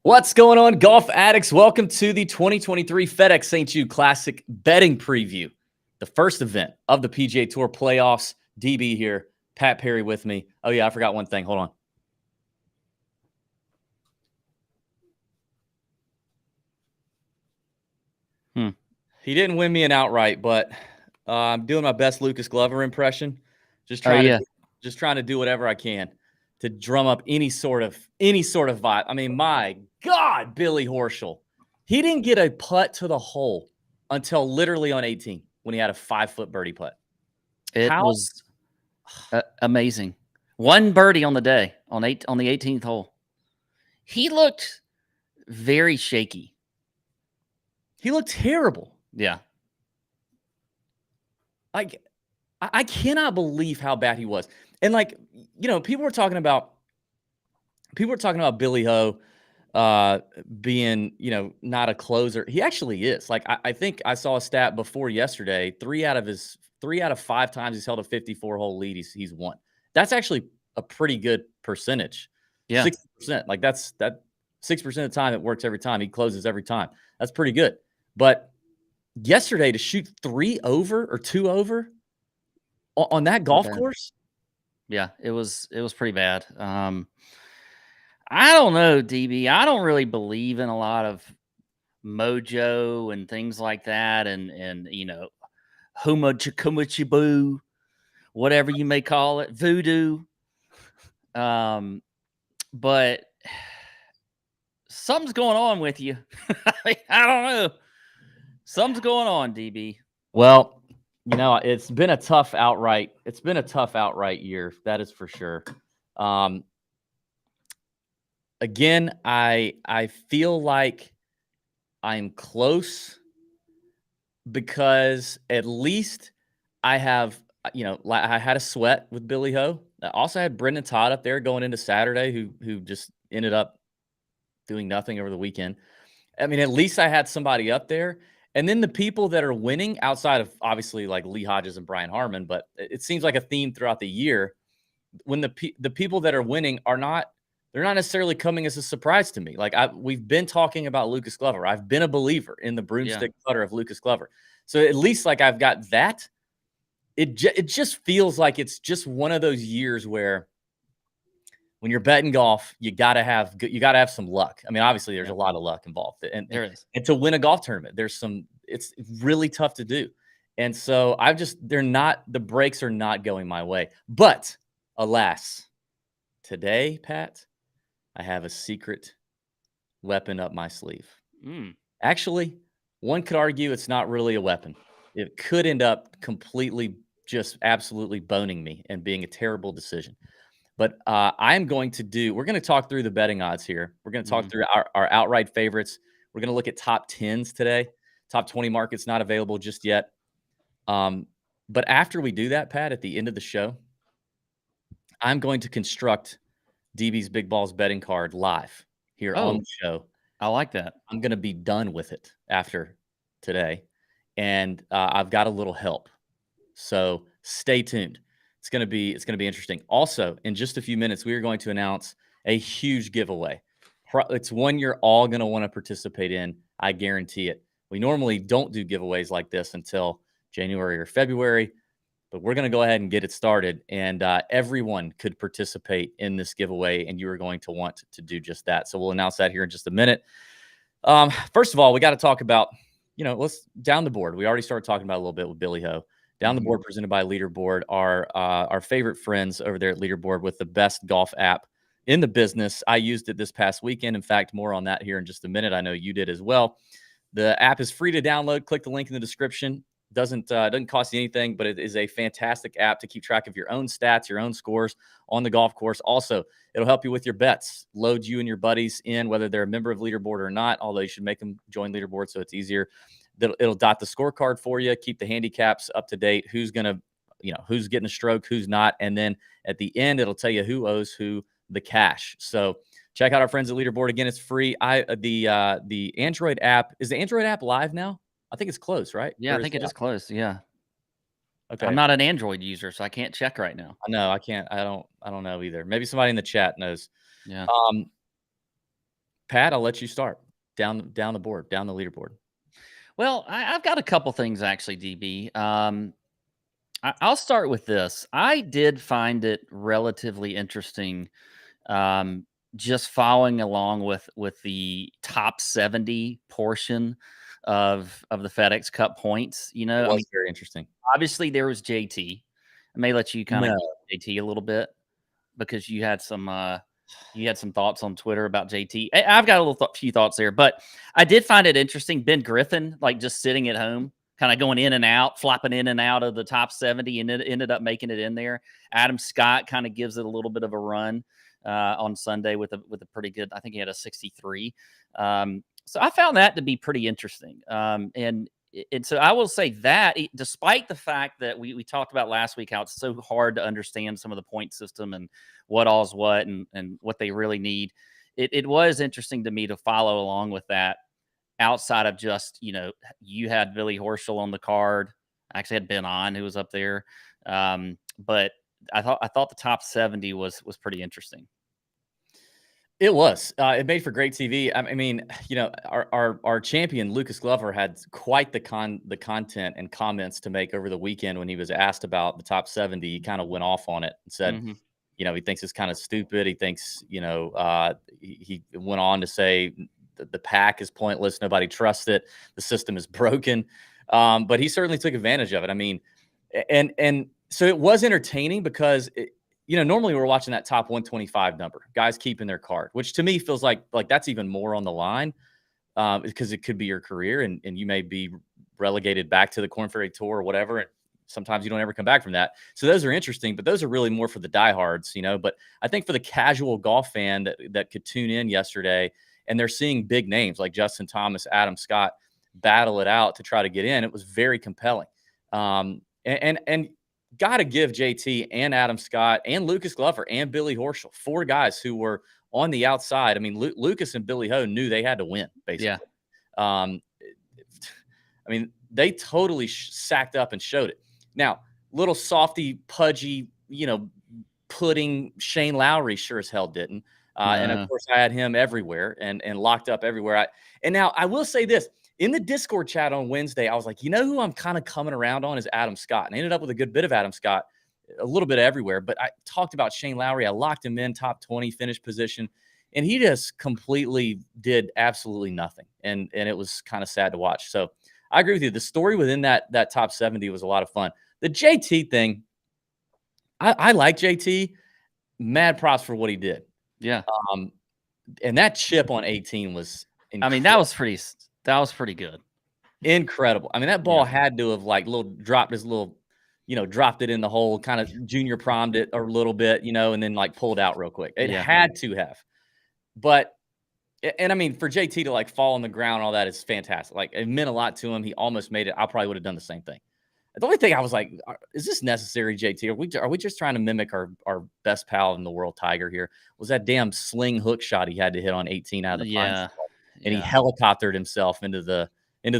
What's going on, golf addicts? Welcome to the 2023 FedEx St Jude Classic betting preview, the first event of the PGA Tour playoffs. DB here, Pat Perry with me. Oh yeah, I forgot one thing. Hold on. He didn't win me an outright, but I'm doing my best Lucas Glover impression. Just trying to do whatever I can to drum up any sort of vibe. I mean, my God, Billy Horschel. He didn't get a putt to the hole until literally on 18 when he had a 5-foot birdie putt. It was amazing. One birdie on the day on the 18th hole. He looked very shaky. He looked terrible. Yeah. I cannot believe how bad he was. And people were talking about Billy Ho being, not a closer. He actually is. I think I saw a stat before yesterday, 3 out of 5 times he's held a 54-hole lead, he's won. That's actually a pretty good percentage. Yeah. 60%. That's 6% of the time it works every time. He closes every time. That's pretty good. But yesterday to shoot 3 over or 2 over on that golf course. Yeah, it was pretty bad. I don't know, DB. I don't really believe in a lot of mojo and things like that, and humachikumachiboo, whatever you may call it, voodoo. But something's going on with you. I don't know. Something's going on, DB. Well, it's been a tough outright. It's been a tough outright year. That is for sure. Again, I feel like I'm close because at least I have, I had a sweat with Billy Ho. I also had Brendan Todd up there going into Saturday who just ended up doing nothing over the weekend. I mean, at least I had somebody up there. And then the people that are winning outside of obviously like Lee Hodges and Brian Harmon, but it seems like a theme throughout the year when the people that are winning they're not necessarily coming as a surprise to me. We've been talking about Lucas Glover. I've been a believer in the broomstick putter of Lucas Glover. So at least I've got that. It just feels like it's just one of those years where when you're betting golf, you gotta have some luck. I mean, obviously there's a lot of luck involved, and there is. And to win a golf tournament, it's really tough to do. And so the breaks are not going my way. But alas, today, Pat, I have a secret weapon up my sleeve. Actually, one could argue it's not really a weapon. It could end up completely, just absolutely boning me and being a terrible decision. But we're going to talk through the betting odds here. We're going to talk through our outright favorites. We're going to look at top 10s today. Top 20 markets not available just yet. But after we do that, Pat, at the end of the show, I'm going to construct DB's Big Balls betting card live here on the show. I like that. I'm going to be done with it after today. And I've got a little help. So stay tuned. It's going to be interesting. Also, in just a few minutes, we are going to announce a huge giveaway. It's one you're all going to want to participate in. I guarantee it. We normally don't do giveaways like this until January or February, but we're going to go ahead and get it started. And everyone could participate in this giveaway, and you are going to want to do just that. So we'll announce that here in just a minute. First of all, we got to talk about, let's down the board. We already started talking about a little bit with Billy Ho. Down the board, presented by Leaderboard, our favorite friends over there at Leaderboard with the best golf app in the business. I used it this past weekend. In fact, more on that here in just a minute. I know you did as well. The app is free to download. Click the link in the description. Doesn't cost you anything, but it is a fantastic app to keep track of your own stats, your own scores on the golf course. Also, it'll help you with your bets. Load you and your buddies in, whether they're a member of Leaderboard or not, although you should make them join Leaderboard so it's easier. It'll dot the scorecard for you, keep the handicaps up to date, who's getting a stroke, who's not. And then at the end, it'll tell you who owes who the cash. So check out our friends at Leaderboard. Again, it's free. The Android app, is the Android app live now? I think it's closed, right? Yeah, I think it is closed. Yeah. Okay. I'm not an Android user, so I can't check right now. No, I can't. I don't know either. Maybe somebody in the chat knows. Yeah. Pat, I'll let you start down the leaderboard. Well, I've got a couple things actually, DB. I'll start with this. I did find it relatively interesting, um, just following along with the top 70 portion of the FedEx Cup points. It I was mean, very interesting. obviously there was JT. I may let you kind of No. JT a little bit because you had some thoughts on Twitter about JT. I've got a few thoughts there, but I did find it interesting. Ben Griffin, like just sitting at home, kind of going in and out, flopping in and out of the top 70, and it ended up making it in there. Adam Scott kind of gives it a little bit of a run on Sunday with a pretty good. I think he had a 63. So I found that to be pretty interesting. And so I will say that, despite the fact that we talked about last week how it's so hard to understand some of the point system and what all's what and what they really need, it was interesting to me to follow along with that outside of just, you had Billy Horschel on the card. I actually had Ben on who was up there. But I thought the top 70 was pretty interesting. It was. It made for great TV. I mean, our champion Lucas Glover had quite the content and comments to make over the weekend when he was asked about the top 70. He kind of went off on it and said, he thinks it's kind of stupid. He thinks, he went on to say the pack is pointless. Nobody trusts it. The system is broken. But he certainly took advantage of it. I mean, and so it was entertaining because normally we're watching that top 125 number, guys keeping their card, which to me feels like that's even more on the line because it could be your career and you may be relegated back to the Korn Ferry Tour or whatever. And sometimes you don't ever come back from that. So those are interesting, but those are really more for the diehards, But I think for the casual golf fan that could tune in yesterday and they're seeing big names like Justin Thomas, Adam Scott battle it out to try to get in, it was very compelling. And got to give JT and Adam Scott and Lucas Glover and Billy Horschel, 4 guys who were on the outside. I mean, Lucas and Billy Ho knew they had to win, basically. Yeah. I mean, they totally sacked up and showed it. Now, little softy, pudgy, pudding Shane Lowry sure as hell didn't. And, of course, I had him everywhere and locked up everywhere. And now I will say this. In the Discord chat on Wednesday, I was like, who I'm kind of coming around on is Adam Scott. And I ended up with a good bit of Adam Scott, a little bit everywhere. But I talked about Shane Lowry. I locked him in top 20 finish position. And he just completely did absolutely nothing. And it was kind of sad to watch. So I agree with you. The story within that top 70 was a lot of fun. The JT thing, I like JT. Mad props for what he did. Yeah. And that chip on 18 was incredible. I mean, that was pretty good. Incredible. I mean, that ball had to have dropped it in the hole, kind of junior promed it a little bit, and then pulled out real quick. It had to have. But, and I mean, for JT to fall on the ground and all that is fantastic. It meant a lot to him. He almost made it. I probably would have done the same thing. The only thing I was like, is this necessary, JT? Are we just trying to mimic our best pal in the world, Tiger here? Was that damn sling hook shot he had to hit on 18 out of the pine? And he helicoptered himself into the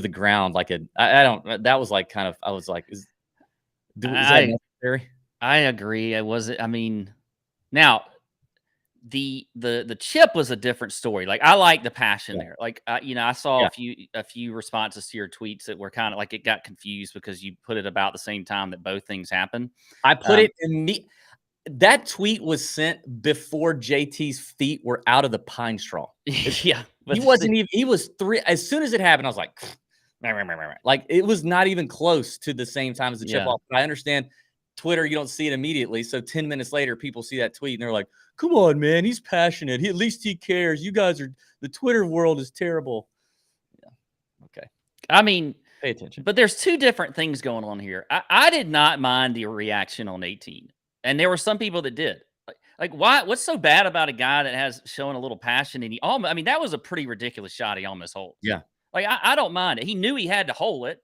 ground that was I was like, is that necessary? I agree. Now the chip was a different story. I like the passion there. I saw a few responses to your tweets that were kind of it got confused because you put it about the same time that both things happened. I put it in me. That tweet was sent before JT's feet were out of the pine straw. Yeah. He wasn't even, he was 3. As soon as it happened, I was like, it was not even close to the same time as the chip off. But I understand Twitter, you don't see it immediately. So 10 minutes later, people see that tweet and they're like, come on, man, he's passionate. At least he cares. You guys the Twitter world is terrible. Yeah. Okay. I mean, pay attention. But there's 2 different things going on here. I did not mind the reaction on 18. And there were some people that did. Why? What's so bad about a guy that has shown a little passion? And that was a pretty ridiculous shot. He almost holed. Yeah. I don't mind it. He knew he had to hole it.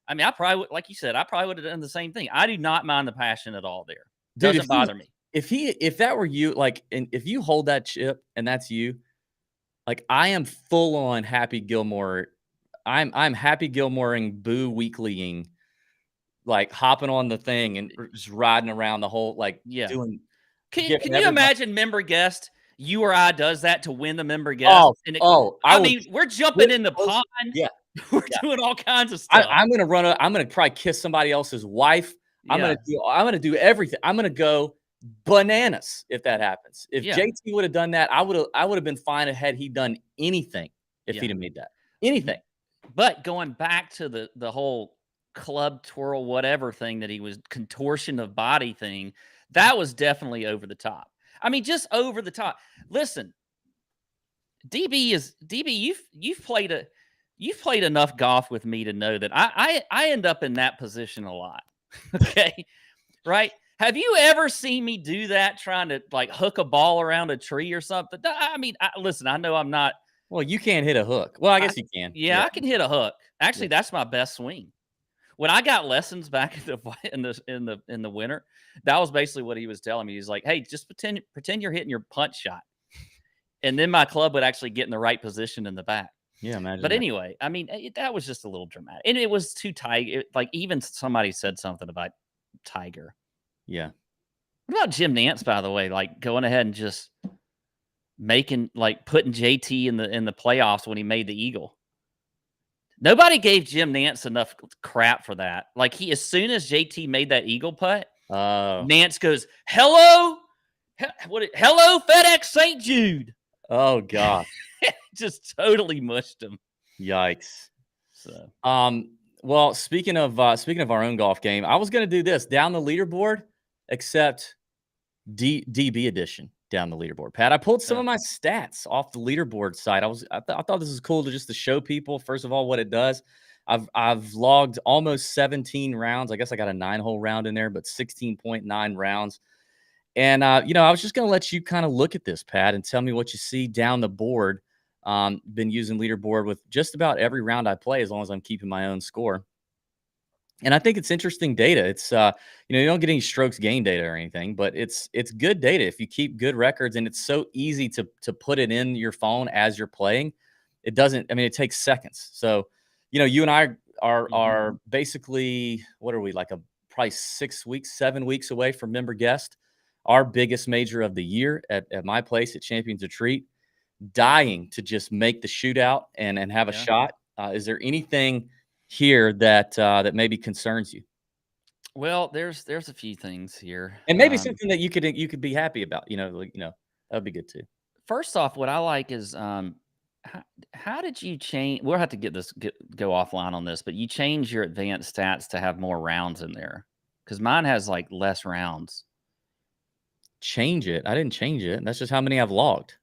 I mean, I probably would, like you said, I probably would have done the same thing. I do not mind the passion at all there. Doesn't bother me. If that were you, and if you hold that chip and that's you, I am full on Happy Gilmore. I'm Happy Gilmoreing, Boo Weeklying, hopping on the thing and just riding around the whole, doing. Can you imagine member guest you or I does that to win the member guest. I mean, we're jumping in the pond. Yeah. We're doing all kinds of stuff. I'm going to I'm going to probably kiss somebody else's wife. I'm going to do everything. I'm going to go bananas if that happens. If JT would have done that, I would have been fine had he done anything if he'd have made that. Anything. But going back to the whole club twirl whatever thing that he was contortion of body thing, that was definitely over the top. I mean, just over the top. Listen, DB, you've played enough golf with me to know that I end up in that position a lot. Okay. Right. Have you ever seen me do that, trying to like hook a ball around a tree or something? I mean, listen, I know I'm not. Well, you can't hit a hook. Well, I guess you can. Yeah, I can hit a hook. Actually, that's my best swing. When I got lessons back in the winter, that was basically what he was telling me. He's like, "Hey, just pretend you're hitting your punch shot, and then my club would actually get in the right position in the back." Yeah, imagine. But anyway, I mean, that was just a little dramatic, and it was too tight. Like even somebody said something about Tiger. Yeah. What about Jim Nance, by the way? Like going ahead and just putting JT in the playoffs when he made the eagle. Nobody gave Jim Nance enough crap for that. Like as soon as JT made that eagle putt, Nance goes, "Hello, FedEx St Jude." Oh God. Just totally mushed him. Yikes. So, well, speaking of our own golf game, I was going to do this down the leaderboard, except DB edition down the leaderboard. Pat, I pulled some of my stats off the leaderboard site. I thought this was cool to show people, first of all, what it does. I've logged almost 17 rounds. I guess I got a 9-hole round in there, but 16.9 rounds. And I was just going to let you kind of look at this, Pat, and tell me what you see down the board. Been using leaderboard with just about every round I play, as long as I'm keeping my own score. And I think it's interesting data. It's you don't get any strokes gain data or anything, but it's good data if you keep good records, and it's so easy to put it in your phone as you're playing. It doesn't. I mean, it takes seconds. So, you and I are basically, what are we, like probably 6 weeks, 7 weeks away from member guest, our biggest major of the year at my place at Champions Retreat. Dying to just make the shootout and have a shot. Is there anything here that maybe concerns you? Well, there's a few things here, and maybe something that you could be happy about. That would be good too. First off, what I like is how did you change? We'll have to go offline on this, but you change your advanced stats to have more rounds in there, because mine has like less rounds. Change it? I didn't change it. That's just how many I've logged.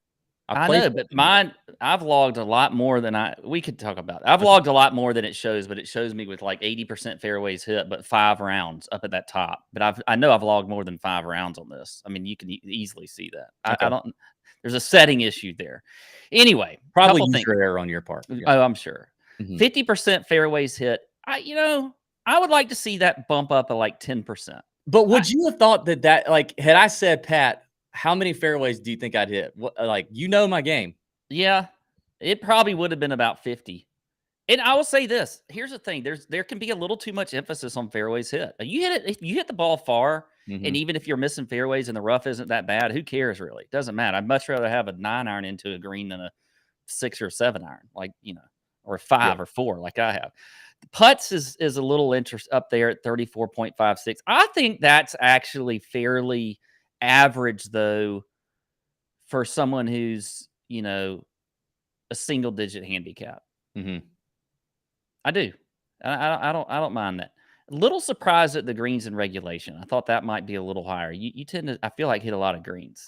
I know, but mine, I've logged a lot more than we could talk about. I've logged a lot more than it shows, but it shows me with like 80% fairways hit, but 5 rounds up at that top. But I know I've logged more than 5 rounds on this. I mean, you can easily see that. Okay. I don't. There's a setting issue there. Anyway, probably user error on your part. Yeah. Oh, I'm sure. 50% fairways hit. I would like to see that bump up to like 10%. But would you have thought that like, had I said, Pat, how many fairways do you think I'd hit? My game. Yeah, it probably would have been about 50. And I will say this. Here's the thing. There can be a little too much emphasis on fairways hit. If you hit the ball far, and even if you're missing fairways and the rough isn't that bad, who cares really? It doesn't matter. I'd much rather have a 9-iron into a green than a 6 or 7-iron, or a 5 or 4 like I have. The putts is a little interest up there at 34.56. I think that's actually fairly average, though, for someone who's a single digit handicap. I do. I don't mind that. A little surprised at the greens in regulation. I thought that might be a little higher. You tend to, I feel like, hit a lot of greens.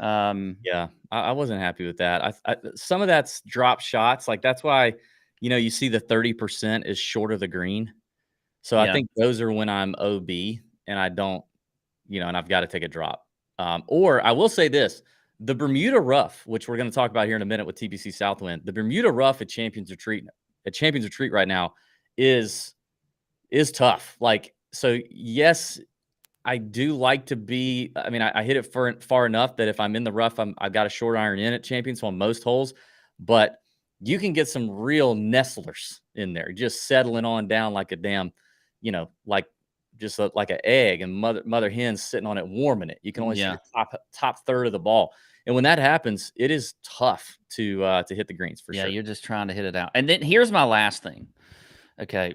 Yeah, I wasn't happy with that. Some of that's drop shots. Like that's why you see the 30% is short of the green. So I think those are when I'm OB and I don't, and I've got to take a drop. Or I will say this, the Bermuda rough, which we're going to talk about here in a minute with TPC Southwind, the Bermuda rough at Champions Retreat right now is tough. Like, so yes, I do like to be, I mean, I hit it far enough that if I'm in the rough, I've got a short iron in at Champions on most holes, but you can get some real nestlers in there, just settling on down like a damn, like just like an egg, and mother hen sitting on it, warming it. You can only see the top third of the ball. And when that happens, it is tough to hit the greens for Yeah, sure. you're just trying to hit it out. And then here's my last thing. Okay.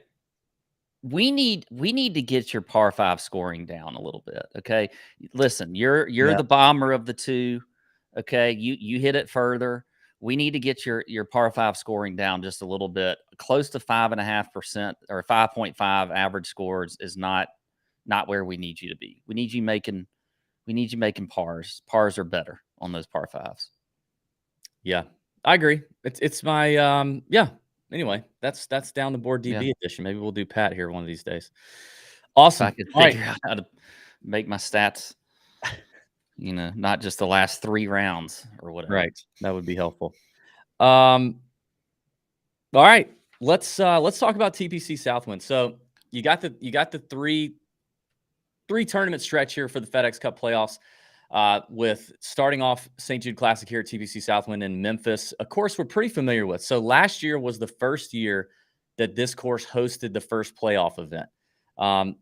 We need to get your par 5 scoring down a little bit. Okay. Listen, you're Yeah. the bomber of the two. Okay. You hit it further. We need to get your par 5 scoring down just a little bit. Close to 5.5% or 5.5 average scores is not where we need you to be. We need you making pars. Pars are better on those par 5s. Yeah, I agree. It's my yeah. Anyway, that's down the board Yeah. DB edition. Maybe we'll do Pat here one of these days. If I Awesome. could All right. figure out how to make my stats, not just the last 3 rounds or whatever. Right. That would be helpful. All right. Let's talk about TPC Southwind. So you got the three tournament stretch here for the FedEx Cup playoffs. With starting off St. Jude Classic here at TPC Southwind in Memphis, a course we're pretty familiar with. So last year was the first year that this course hosted the first playoff event.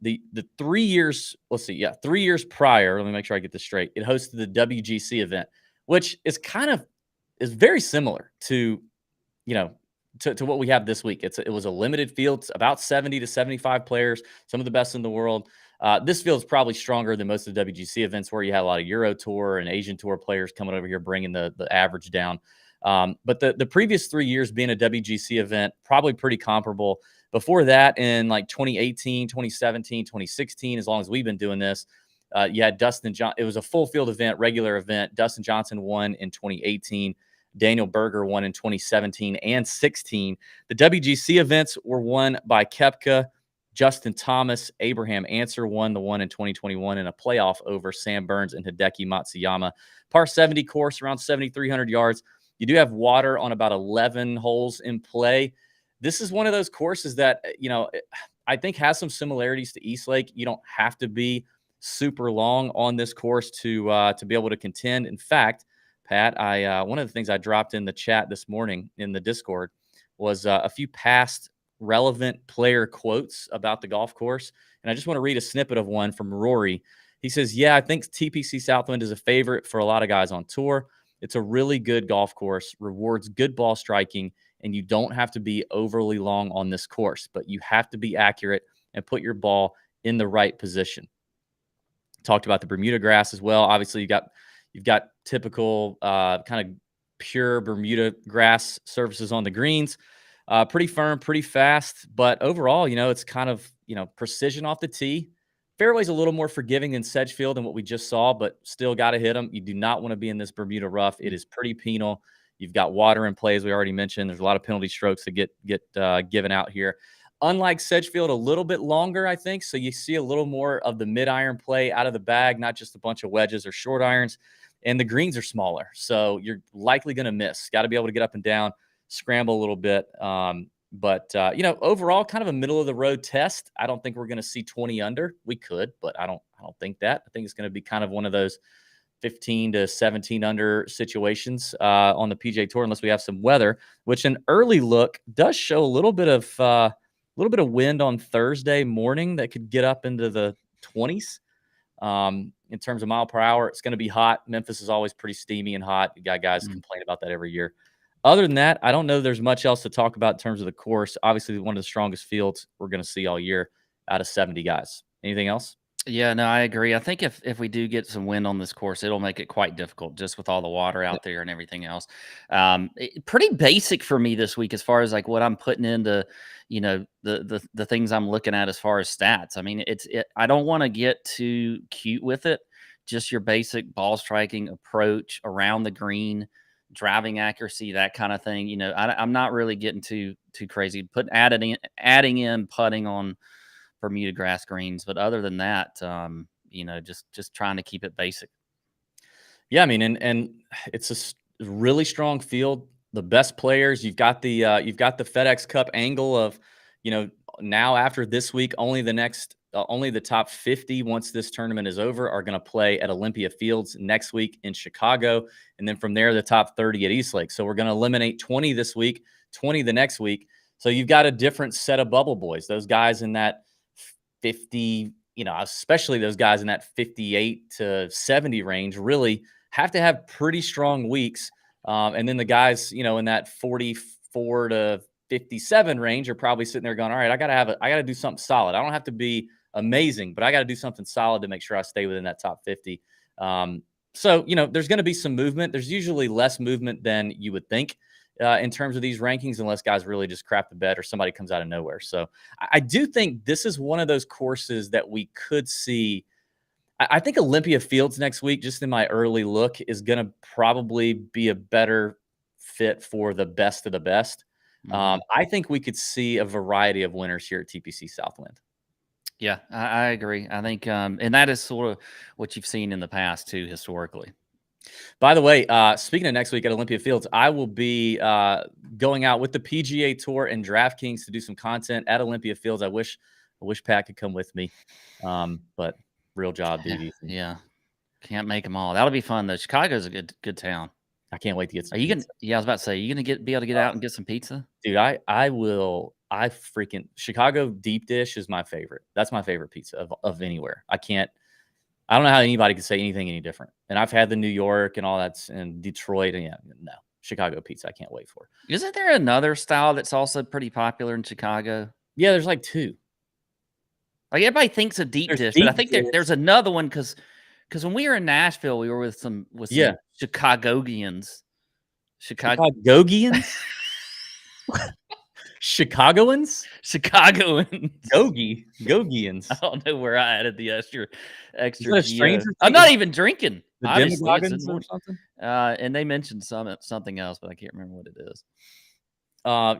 The 3 years, 3 years prior, let me make sure I get this straight. It hosted the WGC event, which is very similar to, to what we have this week. It was a limited field, it's about 70 to 75 players, some of the best in the world. This field is probably stronger than most of the WGC events, where you had a lot of Euro Tour and Asian Tour players coming over here, bringing the average down. But the previous 3 years being a WGC event, probably pretty comparable. Before that, in like 2018, 2017, 2016, as long as we've been doing this, you had Dustin Johnson. It was a full field event, regular event. Dustin Johnson won in 2018. Daniel Berger won in 2017 and 16. The WGC events were won by Koepka, Justin Thomas. Abraham Answer won the one in 2021 in a playoff over Sam Burns and Hideki Matsuyama. Par 70 course, around 7,300 yards. You do have water on about 11 holes in play. This is one of those courses that, I think has some similarities to Eastlake. You don't have to be super long on this course to be able to contend. In fact, Pat, one of the things I dropped in the chat this morning in the Discord was a few past relevant player quotes about the golf course. And I just want to read a snippet of one from Rory. He says, "Yeah, I think TPC Southwind is a favorite for a lot of guys on tour. It's a really good golf course, rewards good ball striking, and you don't have to be overly long on this course, but you have to be accurate and put your ball in the right position." Talked about the Bermuda grass as well. Obviously, you've got typical kind of pure Bermuda grass surfaces on the greens. Pretty firm, pretty fast, but overall, it's kind of, precision off the tee. Fairway's a little more forgiving than Sedgefield and what we just saw, but still got to hit them. You do not want to be in this Bermuda rough. It is pretty penal. You've got water in play, as we already mentioned. There's a lot of penalty strokes that get given out here. Unlike Sedgefield, a little bit longer, I think. So you see a little more of the mid-iron play out of the bag, not just a bunch of wedges or short irons. And the greens are smaller, so you're likely going to miss. Got to be able to get up and down, scramble a little bit. But overall, kind of a middle of the road test. I don't think we're going to see 20 under. We could, but I don't think that. I think it's going to be kind of one of those 15 to 17 under situations on the PGA Tour, unless we have some weather. Which an early look does show a little bit of wind on Thursday morning that could get up into the 20s. In terms of mile per hour, it's going to be hot. Memphis is always pretty steamy and hot. You got guys complain about that every year. Other than that, I don't know there's much else to talk about in terms of the course. Obviously, one of the strongest fields we're going to see all year out of 70 guys. Anything else? Yeah, no, I agree. I think if we do get some wind on this course, it'll make it quite difficult just with all the water out there and everything else. Pretty basic for me this week as far as like what I'm putting into, the things I'm looking at as far as stats. I mean, I don't want to get too cute with it. Just your basic ball striking approach around the green, driving accuracy, that kind of thing. I'm not really getting too crazy. Adding in putting on Bermuda grass greens, but other than that, just trying to keep it basic. Yeah, I mean, and it's a really strong field. The best players. You've got the FedEx Cup angle of, now after this week, only the top 50 once this tournament is over are going to play at Olympia Fields next week in Chicago, and then from there the top 30 at Eastlake. So we're going to eliminate 20 this week, 20 the next week. So you've got a different set of bubble boys. Those guys in that 50, especially those guys in that 58 to 70 range really have to have pretty strong weeks. And then the guys, in that 44 to 57 range are probably sitting there going, all right, I got to do something solid. I don't have to be amazing, but I got to do something solid to make sure I stay within that top 50. So, there's going to be some movement. There's usually less movement than you would think in terms of these rankings, unless guys really just crap the bed or somebody comes out of nowhere. So I do think this is one of those courses that we could see. I think Olympia Fields next week, just in my early look, is going to probably be a better fit for the best of the best. I think we could see a variety of winners here at TPC Southwind. Yeah, I agree. I think, and that is sort of what you've seen in the past too, historically. By the way, speaking of next week at Olympia Fields, I will be going out with the PGA Tour and DraftKings to do some content at Olympia Fields. I wish Pat could come with me, but real job duties. Yeah, can't make them all. That'll be fun though. Chicago's a good town. I can't wait to get some. Are you pizza. gonna? Yeah, I was about to say, are you gonna be able to get out and get some pizza? Dude, I will. I freaking Chicago deep dish is my favorite. That's my favorite pizza of anywhere. I don't know how anybody could say anything any different. And I've had the New York and all that's in Detroit. And no, Chicago pizza. I can't wait for. Isn't there another style that's also pretty popular in Chicago? Yeah, there's like two. Like everybody thinks a deep dish, but I think there's another one because when we were in Nashville, we were with some Chicagogians. Chicagogians? Chicagoans? Gogians. I don't know where I added the extra. I'm not even drinking. The Demogorgons or something? And they mentioned something else, but I can't remember what it is.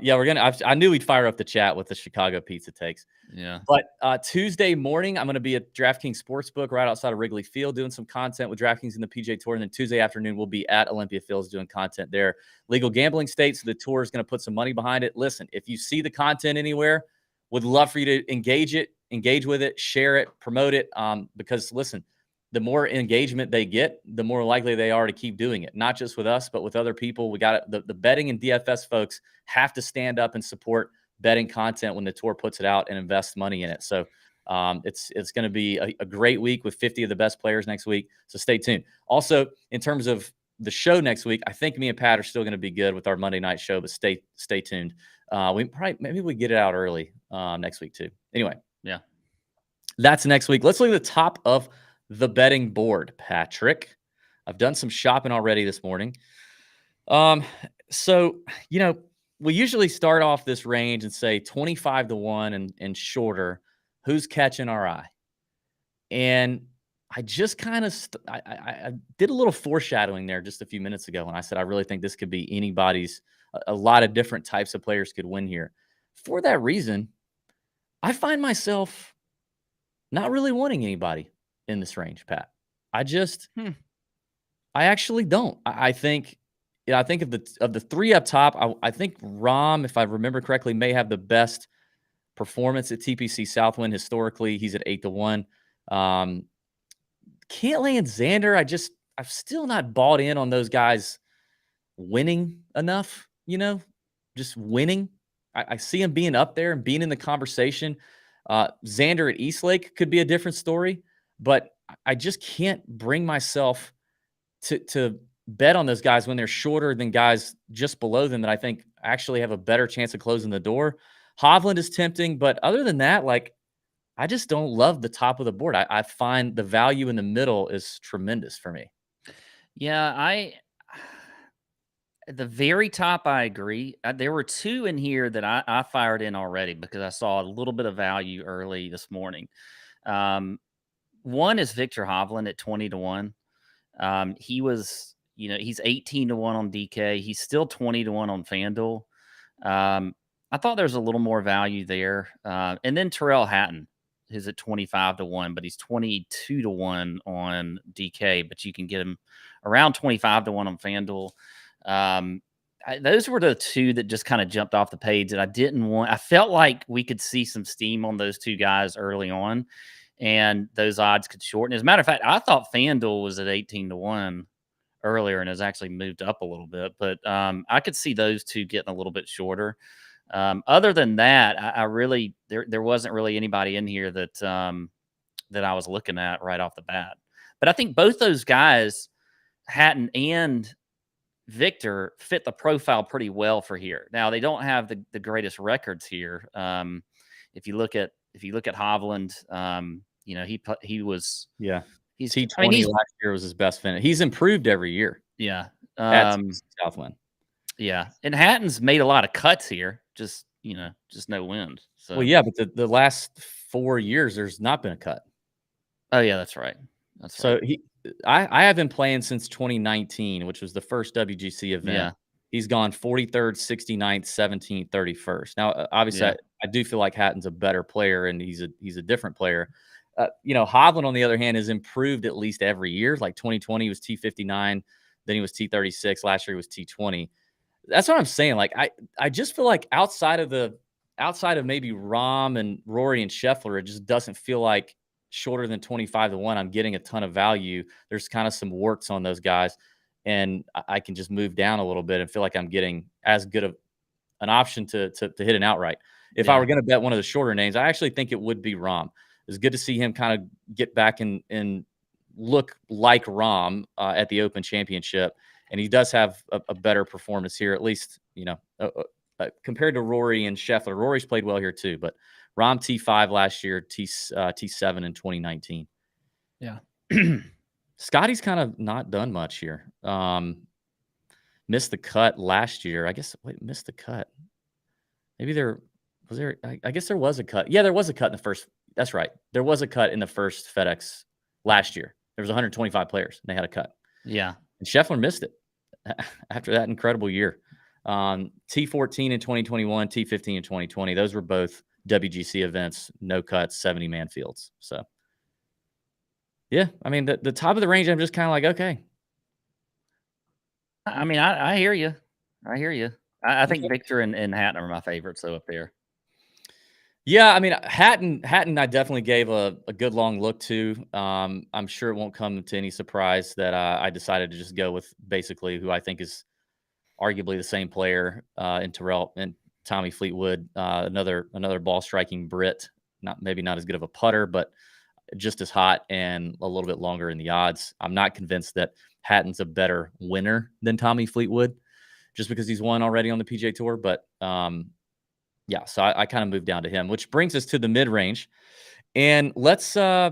Yeah, I knew we'd fire up the chat with the Chicago pizza takes. Yeah. But Tuesday morning, I'm going to be at DraftKings Sportsbook right outside of Wrigley Field doing some content with DraftKings and the PGA Tour. And then Tuesday afternoon, we'll be at Olympia Fields doing content there. Legal gambling state, so the tour is going to put some money behind it. Listen, if you see the content anywhere, would love for you to engage with it, share it, promote it. Because listen, the more engagement they get, the more likely they are to keep doing it. Not just with us, but with other people. We got the betting and DFS folks have to stand up and support betting content when the tour puts it out and invest money in it. So it's going to be a great week with 50 of the best players next week. So stay tuned. Also, in terms of the show next week, I think me and Pat are still going to be good with our Monday night show, but stay tuned. Maybe we get it out early next week too. Anyway, yeah, that's next week. Let's look at the top of the betting board, Patrick. I've done some shopping already this morning. So, we usually start off this range and say 25 to 1 and shorter. Who's catching our eye? And I just kind of I did a little foreshadowing there just a few minutes ago when I said I really think this could be anybody's. A lot of different types of players could win here. For that reason, I find myself not really wanting anybody in this range, Pat. I actually don't. I think of the three up top. I think Rahm, if I remember correctly, may have the best performance at TPC Southwind historically. He's at 8 to 1. Cantlay and Xander, I've still not bought in on those guys winning enough. Just winning. I see him being up there and being in the conversation. Xander at Eastlake could be a different story, but I just can't bring myself to bet on those guys when they're shorter than guys just below them that I think actually have a better chance of closing the door. Hovland is tempting, but other than that, I just don't love the top of the board. I find the value in the middle is tremendous for me. Yeah, at the very top, I agree. There were two in here that I fired in already because I saw a little bit of value early this morning. One is Victor Hovland at 20 to 1. He was, he's 18 to 1 on DK. He's still 20 to 1 on FanDuel. I thought there was a little more value there. And then Terrell Hatton is at 25 to 1, but he's 22 to 1 on DK, but you can get him around 25 to 1 on FanDuel. Those were the two that just kind of jumped off the page that I didn't want. I felt like we could see some steam on those two guys early on, and those odds could shorten. As a matter of fact, I thought FanDuel was at 18 to 1 earlier and has actually moved up a little bit, but I could see those two getting a little bit shorter. Other than that, I really there wasn't really anybody in here that I was looking at right off the bat. But I think both those guys, Hatton and Victor fit the profile pretty well for here. Now they don't have the greatest records here. If you look at Hovland, he was he's I mean T20 he's last year was his best finish. He's improved every year. yeah At Southwind. yeah, and Hatton's made a lot of cuts here. Just no wind. So Well, yeah, but the last 4 years there's not been a cut. Oh yeah, that's right. That's So right. I have been playing since 2019, which was the first WGC event. Yeah. He's gone 43rd, 69th, 17th, 31st. Now, obviously, Yeah. I do feel like Hatton's a better player, and he's a different player. Hovland, on the other hand, has improved at least every year. Like 2020 was T59, then he was T36. Last year he was T20. That's what I'm saying. Like I just feel like outside of maybe Rahm and Rory and Scheffler, it just doesn't feel like shorter than 25-1. I'm getting a ton of value. There's kind of some warts on those guys, and I can just move down a little bit and feel like I'm getting as good of an option to hit an outright. If I were going to bet one of the shorter names, I actually think it would be Rahm. It's good to see him kind of get back and look like Rahm at the Open Championship. And he does have a better performance here, at least, compared to Rory and Scheffler. Rory's played well here too, but Rahm T5 last year, T7 in 2019. Yeah. Scotty's kind of not done much here. Missed the cut last year. I guess, missed the cut. Maybe I guess there was a cut. Yeah, there was a cut in the first. That's right. There was a cut in the first FedEx last year. There was 125 players, and they had a cut. Yeah. And Scheffler missed it after that incredible year. T14 in 2021, T15 in 2020. Those were both WGC events, no cuts, 70-man fields. So, yeah, I mean, the top of the range, I'm just kind of like, okay. I mean, I hear you. I hear you. I think Victor and Hatton are my favorites, though, up there. Yeah, I mean, Hatton, I definitely gave a good long look to. I'm sure it won't come to any surprise that I decided to just go with basically who I think is arguably the same player in Terrell and Tommy Fleetwood, another ball striking Brit, maybe not as good of a putter, but just as hot and a little bit longer in the odds. I'm not convinced that Hatton's a better winner than Tommy Fleetwood, just because he's won already on the PGA Tour, but. Yeah, so I kind of moved down to him, which brings us to the mid-range. And before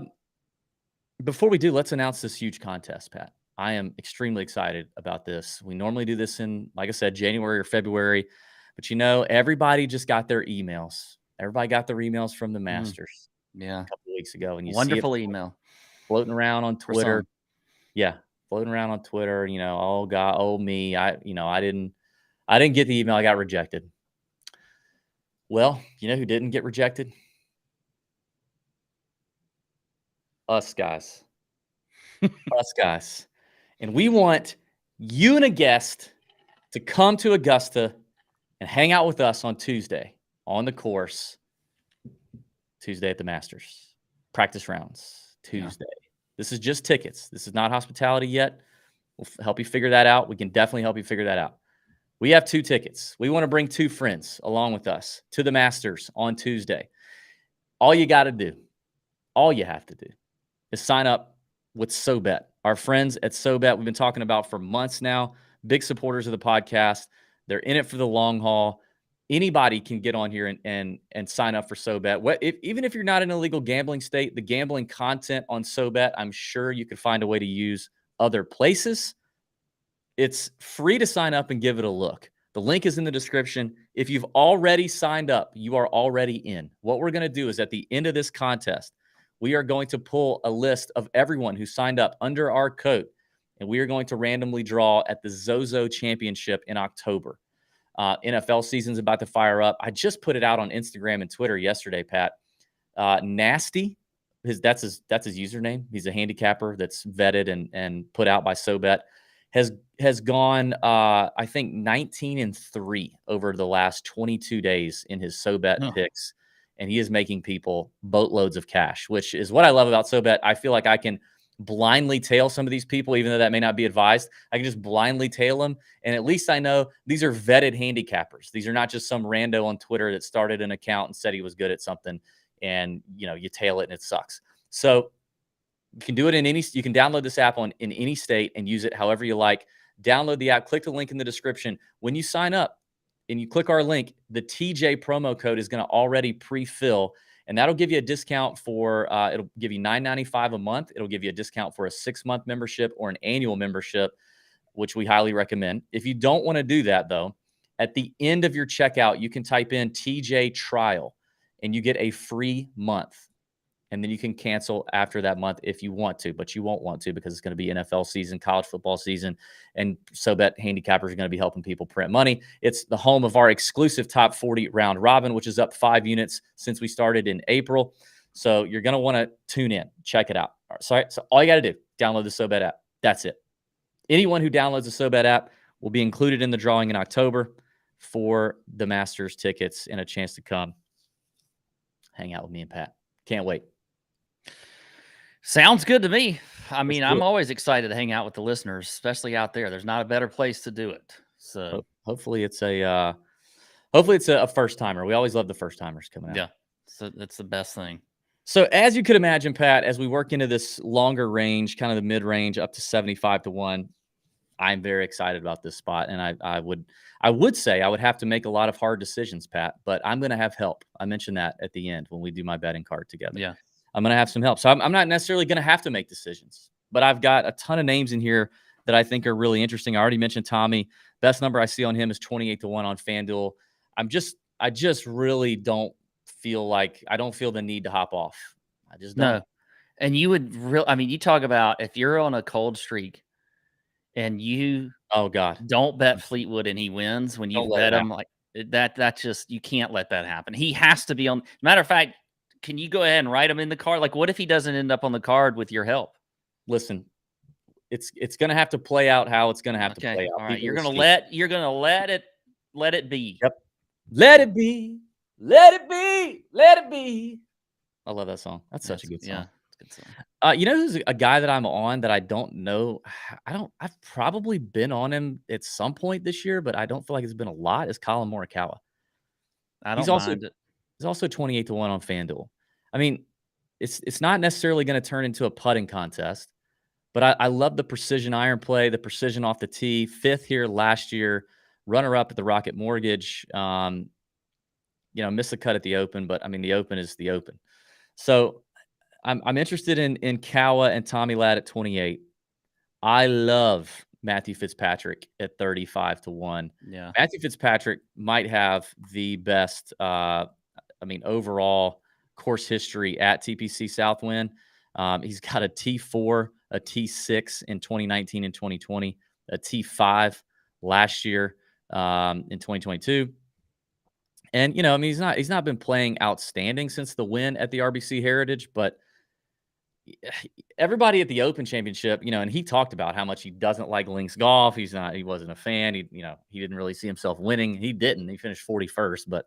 we do, let's announce this huge contest, Pat. I am extremely excited about this. We normally do this in, like I said, January or February, but everybody just got their emails. Everybody got their emails from the Masters a couple of weeks ago. And you Wonderful see it email. floating around on Twitter. Yeah, floating around on Twitter, oh God, oh me. I didn't get the email. I got rejected. Well, you know who didn't get rejected? Us guys. Us guys. And we want you and a guest to come to Augusta and hang out with us on Tuesday on the course. Tuesday at the Masters. Practice rounds. Tuesday. Yeah. This is just tickets. This is not hospitality yet. We'll help you figure that out. We can definitely help you figure that out. We have 2 tickets. We want to bring 2 friends along with us to the Masters on Tuesday. All you got to do, all you have to do is sign up with SoBet. Our friends at SoBet, we've been talking about for months now, big supporters of the podcast. They're in it for the long haul. Anybody can get on here and sign up for SoBet. Even if you're not in an illegal gambling state, the gambling content on SoBet, I'm sure you could find a way to use other places. It's free to sign up and give it a look. The link is in the description. If you've already signed up, you are already in. What we're going to do is at the end of this contest, we are going to pull a list of everyone who signed up under our code, and we are going to randomly draw at the Zozo Championship in October. NFL season's about to fire up. I just put it out on Instagram and Twitter yesterday, Pat. Nasty, that's his username. He's a handicapper that's vetted and put out by SoBet. Has gone, I think, 19-3 over the last 22 days in his SoBet picks, and he is making people boatloads of cash, which is what I love about SoBet. I feel like I can blindly tail some of these people, even though that may not be advised. I can just blindly tail them, and at least I know these are vetted handicappers. These are not just some rando on Twitter that started an account and said he was good at something, and you tail it and it sucks. So You can do it in any. You can download this app in any state and use it however you like. Download the app. Click the link in the description. When you sign up and you click our link, the TJ promo code is going to already pre-fill, and that'll give you a discount for. It'll give you $9.95 a month. It'll give you a discount for a 6-month membership or an annual membership, which we highly recommend. If you don't want to do that, though, at the end of your checkout, you can type in TJ trial and you get a free month. And then you can cancel after that month if you want to, but you won't want to because it's going to be NFL season, college football season. And so that handicappers are going to be helping people print money. It's the home of our exclusive top 40 round robin, which is up 5 units since we started in April. So you're going to want to tune in, check it out. All right, so all you got to do, download the SoBet app. That's it. Anyone who downloads the SoBet app will be included in the drawing in October for the Masters tickets and a chance to come hang out with me and Pat. Can't wait. Sounds good to me. I mean, I'm always excited to hang out with the listeners, especially out there. There's not a better place to do it. So hopefully it's a first timer. We always love the first timers coming out. Yeah, so that's the best thing. So as you could imagine, Pat, as we work into this longer range, kind of the mid range up to 75 to 1, I'm very excited about this spot. And I would say I would have to make a lot of hard decisions, Pat, but I'm going to have help. I mentioned that at the end when we do my betting card together. Yeah. I'm going to have some help. So I'm not necessarily going to have to make decisions, but I've got a ton of names in here that I think are really interesting. I already mentioned Tommy. Best number I see on him is 28 to 1 on FanDuel. I just really don't feel the need to hop off. I just don't. No. And you would you talk about if you're on a cold streak and you don't bet Fleetwood and he wins when you bet him like that just, you can't let that happen. He has to be on. Matter of fact, can you go ahead and write him in the card? Like, what if he doesn't end up on the card with your help? Listen, it's going to have to play out how it's going to have to play out. All right, you're going to let it be. Yep. Let it be. Let it be. Let it be. I love that song. That's such a good song. Yeah, it's a good song. You know who's a guy that I'm on that I don't know? I've probably been on him at some point this year, but I don't feel like it's been a lot. Is Colin Morikawa. He's also 28 to 1 on FanDuel. I mean, it's not necessarily going to turn into a putting contest, but I love the precision iron play, the precision off the tee. 5th here last year, runner-up at the Rocket Mortgage. Missed the cut at the Open, but I mean, the Open is the Open. So I'm interested in Kawa and Tommy Ladd at 28. I love Matthew Fitzpatrick at 35 to 1. Yeah. Matthew Fitzpatrick might have the best, overall course history at TPC Southwind. He's got a T4, a T6 in 2019 and 2020, a T5 last year in 2022. And, he's not been playing outstanding since the win at the RBC Heritage, but everybody at the Open Championship, and he talked about how much he doesn't like links golf. He wasn't a fan. He didn't really see himself winning. He didn't. He finished 41st, but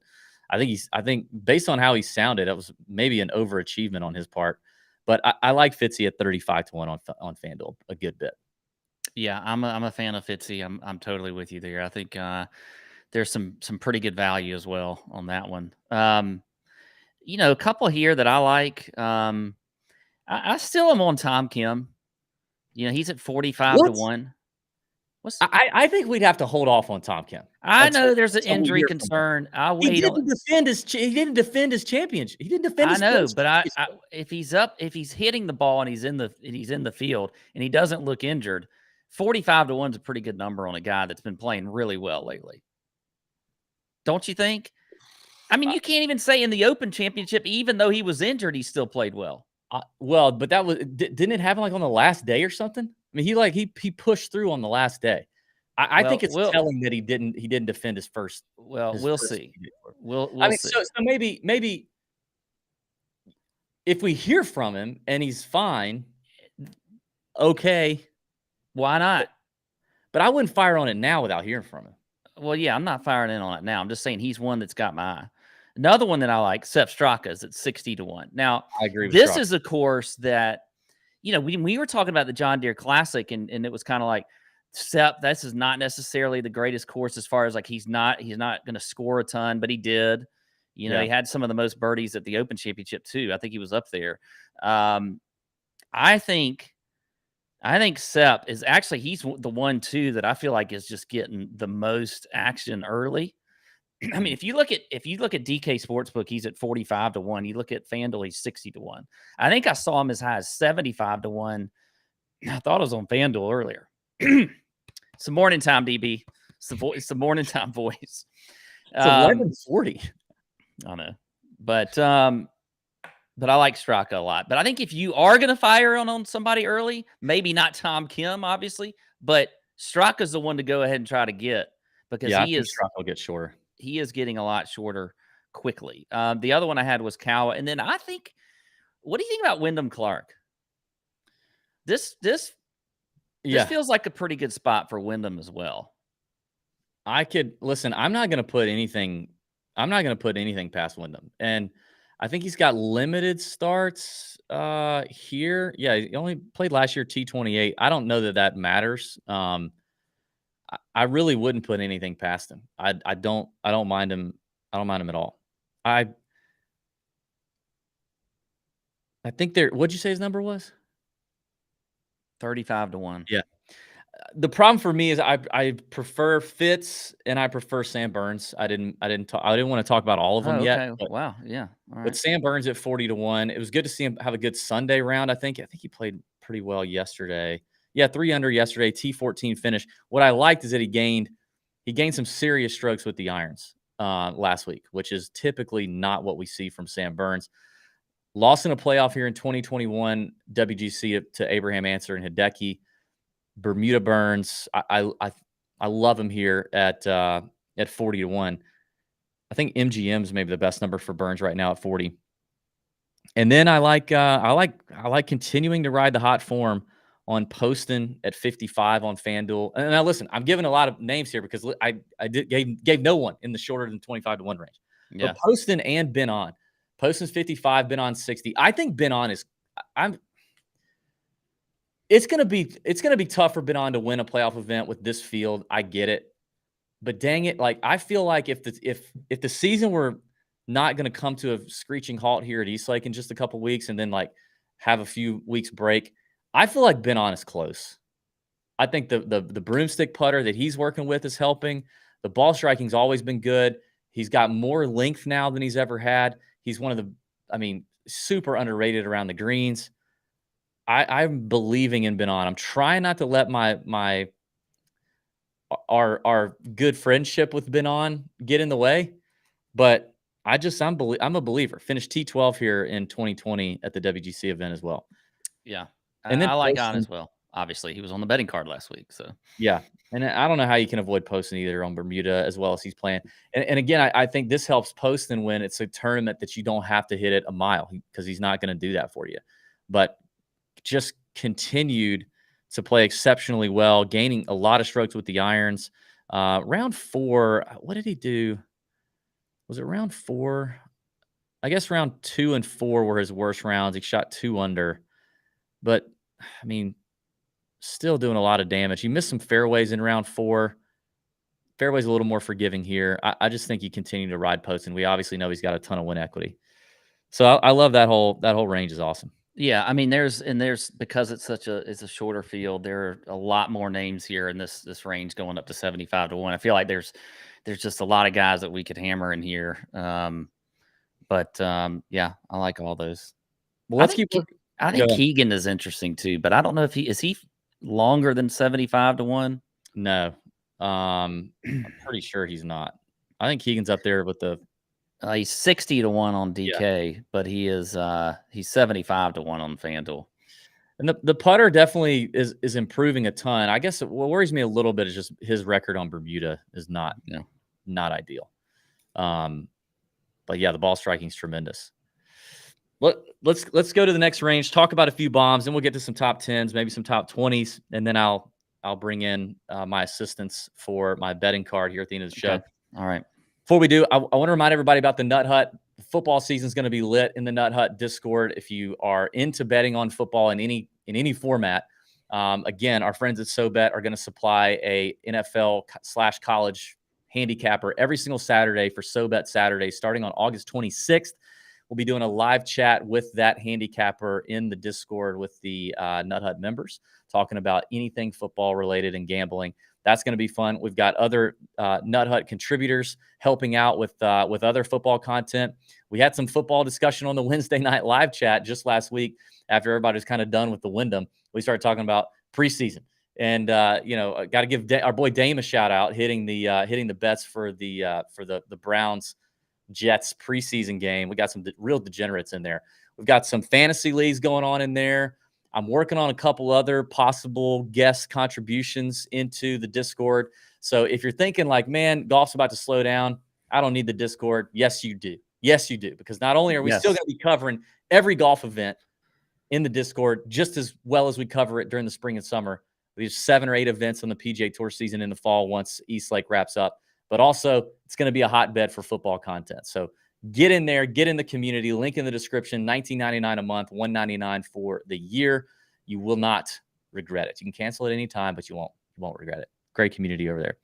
I think based on how he sounded, it was maybe an overachievement on his part. But I like Fitzy at 35 to 1 on FanDuel a good bit. Yeah, I'm a fan of Fitzy. I'm totally with you there. I think there's some pretty good value as well on that one. A couple here that I like. I still am on Tom Kim. He's at 45 to 1. I think we'd have to hold off on Tom Kim. I know there's an injury concern. He didn't defend his championship. He didn't defend his. I know, but if he's hitting the ball and he's in the field and he doesn't look injured, 45 to 1 is a pretty good number on a guy that's been playing really well lately. Don't you think? I mean, you can't even say in the Open Championship, even though he was injured, he still played well. But didn't it happen like on the last day or something? I mean, he pushed through on the last day. I think it's telling that he didn't defend his first. Well, we'll see. We'll see. So maybe if we hear from him and he's fine, okay, why not? But I wouldn't fire on it now without hearing from him. Well, yeah, I'm not firing in on it now. I'm just saying he's one that's got my eye. Another one that I like, Sepp Straka, is at 60 to 1. Now, I agree with this Straka. Is a course that, we were talking about the John Deere Classic, and it was kind of like, Sepp, this is not necessarily the greatest course as far as like he's not going to score a ton, but he did. He had some of the most birdies at the Open Championship too. I think he was up there. I think Sepp is actually he's the one too that I feel like is just getting the most action early. I mean, if you look at DK Sportsbook, he's at 45-1. You look at FanDuel, he's 60-1. I think I saw him as high as 75-1. I thought it was on FanDuel earlier. It's morning time, DB. It's the morning time voice. It's 11:40. I know, but I like Straka a lot. But I think if you are going to fire on somebody early, maybe not Tom Kim, obviously, but Straka's the one to go ahead and try to get because I think Straka will get shorter. He is getting a lot shorter quickly. The other one I had was Kawa, and then I think, what do you think about Wyndham Clark? This feels like a pretty good spot for Wyndham as well. Listen. I'm not going to put anything past Wyndham, and I think he's got limited starts here. Yeah, he only played last year T28. I don't know that matters. I really wouldn't put anything past him. I don't mind him. I don't mind him at all. I think what'd you say his number was? 35-1. Yeah. The problem for me is I prefer Fitz and I prefer Sam Burns. I didn't want to talk about all of them yet. But, wow. Yeah. All right. But Sam Burns at 40-1. It was good to see him have a good Sunday round. I think he played pretty well yesterday. Yeah, 3 under yesterday, T14 finish. What I liked is that he gained some serious strokes with the irons last week, which is typically not what we see from Sam Burns. Lost in a playoff here in 2021 WGC to Abraham Ancer and Hideki. Bermuda Burns. I love him here at 40-1. I think MGM is maybe the best number for Burns right now at 40. And then I like continuing to ride the hot form on Poston at 55 on FanDuel. And now listen, I'm giving a lot of names here because I gave no one in the shorter than 25-1 range. Yeah. But Poston and Ben On. Poston's 55, Ben On 60. I think Ben On is it's gonna be tough for Ben On to win a playoff event with this field. I get it. But dang it, like I feel like if the season were not going to come to a screeching halt here at Eastlake in just a couple weeks and then like have a few weeks break, I feel like Ben On is close. I think the broomstick putter that he's working with is helping. The ball striking's always been good. He's got more length now than he's ever had. He's one of the, super underrated around the greens. I'm believing in Ben On. I'm trying not to let our good friendship with Ben On get in the way, but I'm a believer. Finished T12 here in 2020 at the WGC event as well. Yeah. And then I like On as well. Obviously, he was on the betting card last week. So yeah. And I don't know how you can avoid Poston either on Bermuda as well as he's playing. And again, I think this helps Poston when it's a tournament that you don't have to hit it a mile because he's not going to do that for you. But just continued to play exceptionally well, gaining a lot of strokes with the irons. Round 4, what did he do? Was it round 4? I guess round 2 and 4 were his worst rounds. He shot 2 under. But, still doing a lot of damage. He missed some fairways in round 4. Fairways a little more forgiving here. I just think he continued to ride Poston. We obviously know he's got a ton of win equity. So I love that whole range is awesome. Yeah, there's because it's a shorter field. There are a lot more names here in this range going up to 75-1. I feel like there's just a lot of guys that we could hammer in here. But yeah, I like all those. Well, let's keep. I think Keegan is interesting too, but I don't know if he is longer than 75-1. No, I'm pretty sure he's not. I think Keegan's up there with the. He's 60-1 on DK, but he's 75-1 on FanDuel. And the putter definitely is improving a ton. I guess what worries me a little bit is just his record on Bermuda is not ideal. But yeah, the ball striking is tremendous. Let's go to the next range. Talk about a few bombs, and we'll get to some top 10s, maybe some top 20s, and then I'll bring in my assistants for my betting card here at the end of the show. Okay. All right. Before we do, I want to remind everybody about the Nut Hut. Football season is going to be lit in the Nut Hut Discord. If you are into betting on football in any format, again, our friends at SoBet are going to supply a NFL/college handicapper every single Saturday for SoBet Saturday, starting on August 26th. We'll be doing a live chat with that handicapper in the Discord with the Nut Hut members, talking about anything football related and gambling. That's going to be fun. We've got other Nut Hut contributors helping out with other football content. We had some football discussion on the Wednesday night live chat just last week after everybody was kind of done with the Wyndham. We started talking about preseason. And got to give our boy Dame a shout out, hitting the bets for the Browns Jets preseason game. We got some real degenerates in there. We've got some fantasy leagues going on in there. I'm working on a couple other possible guest contributions into the Discord. So if you're thinking like, man, golf's about to slow down, I don't need the Discord. Yes, you do. Yes, you do. Because not only are we still going to be covering every golf event in the Discord just as well as we cover it during the spring and summer. We have 7 or 8 events on the PGA Tour season in the fall once East Lake wraps up. But also, it's going to be a hotbed for football content. So get in there, get in the community. Link in the description. $19.99 a month, $199 for the year. You will not regret it. You can cancel at any time, but you won't regret it. Great community over there.